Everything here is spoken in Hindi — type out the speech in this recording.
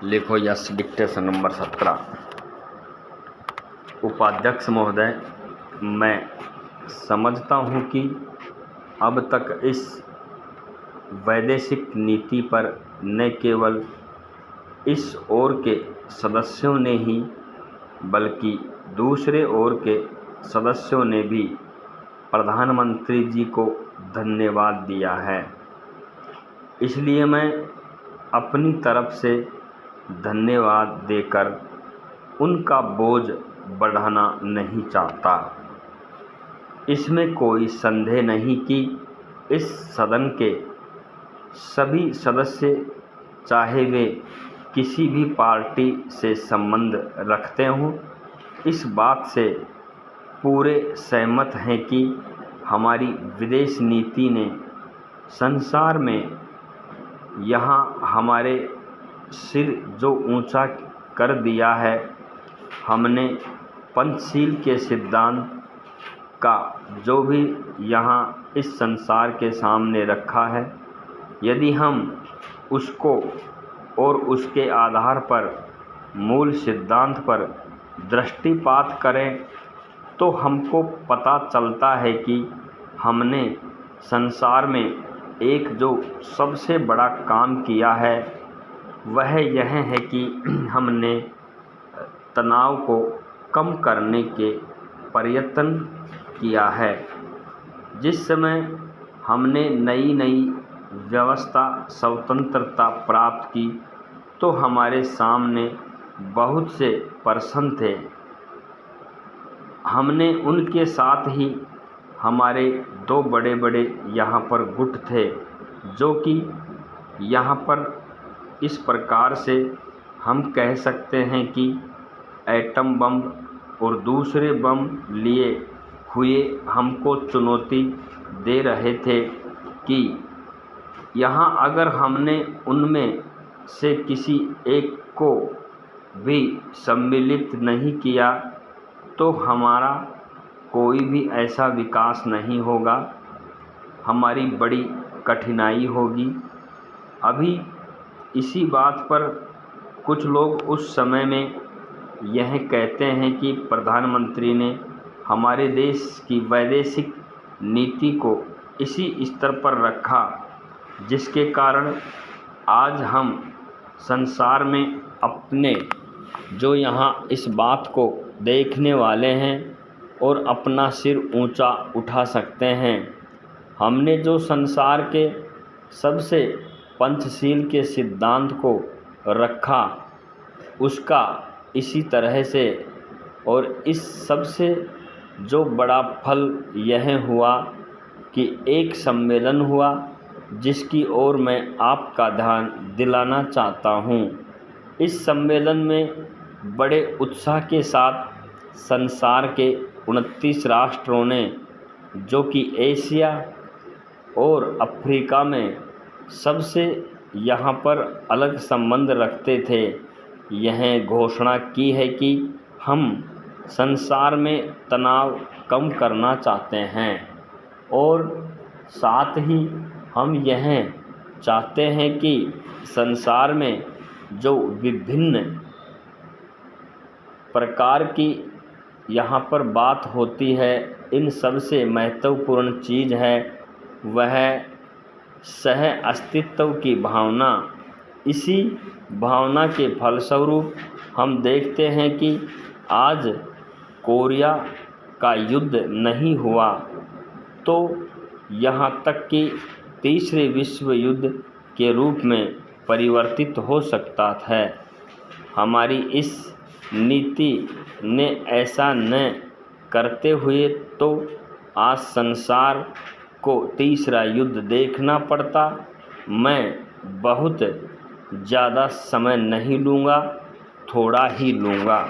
लिखो यस डिक्टेशन नंबर 17। उपाध्यक्ष महोदय, मैं समझता हूँ कि अब तक इस वैदेशिक नीति पर न केवल इस ओर के सदस्यों ने ही बल्कि दूसरे ओर के सदस्यों ने भी प्रधानमंत्री जी को धन्यवाद दिया है। इसलिए मैं अपनी तरफ से धन्यवाद देकर उनका बोझ बढ़ाना नहीं चाहता। इसमें कोई संदेह नहीं कि इस सदन के सभी सदस्य, चाहे वे किसी भी पार्टी से संबंध रखते हों, इस बात से पूरे सहमत हैं कि हमारी विदेश नीति ने संसार में यहाँ हमारे सिर जो ऊंचा कर दिया है। हमने पंचशील के सिद्धांत का जो भी यहाँ इस संसार के सामने रखा है, यदि हम उसको और उसके आधार पर मूल सिद्धांत पर दृष्टिपात करें तो हमको पता चलता है कि हमने संसार में एक जो सबसे बड़ा काम किया है वह यह है कि हमने तनाव को कम करने के प्रयत्न किया है। जिस समय हमने नई नई व्यवस्था स्वतंत्रता प्राप्त की तो हमारे सामने बहुत से प्रश्न थे। हमने उनके साथ ही हमारे दो बड़े बड़े यहाँ पर गुट थे, जो कि यहाँ पर इस प्रकार से हम कह सकते हैं कि एटम बम और दूसरे बम लिए हुए हमको चुनौती दे रहे थे कि यहाँ अगर हमने उनमें से किसी एक को भी सम्मिलित नहीं किया तो हमारा कोई भी ऐसा विकास नहीं होगा, हमारी बड़ी कठिनाई होगी। अभी इसी बात पर कुछ लोग उस समय में यह कहते हैं कि प्रधानमंत्री ने हमारे देश की वैदेशिक नीति को इसी स्तर पर रखा जिसके कारण आज हम संसार में अपने जो यहाँ इस बात को देखने वाले हैं और अपना सिर ऊंचा उठा सकते हैं। हमने जो संसार के सबसे पंचशील के सिद्धांत को रखा उसका इसी तरह से, और इस सबसे जो बड़ा फल यह हुआ कि एक सम्मेलन हुआ जिसकी ओर मैं आपका ध्यान दिलाना चाहता हूँ। इस सम्मेलन में बड़े उत्साह के साथ संसार के 29 राष्ट्रों ने, जो कि एशिया और अफ्रीका में सबसे यहाँ पर अलग संबंध रखते थे, यह घोषणा की है कि हम संसार में तनाव कम करना चाहते हैं और साथ ही हम यह चाहते हैं कि संसार में जो विभिन्न प्रकार की यहाँ पर बात होती है, इन सबसे महत्वपूर्ण चीज़ है वह सह अस्तित्व की भावना। इसी भावना के फलस्वरूप हम देखते हैं कि आज कोरिया का युद्ध नहीं हुआ तो यहाँ तक कि तीसरे विश्व युद्ध के रूप में परिवर्तित हो सकता है। हमारी इस नीति ने ऐसा न करते हुए तो आज संसार को तीसरा युद्ध देखना पड़ता। मैं बहुत ज़्यादा समय नहीं लूँगा, थोड़ा ही लूँगा।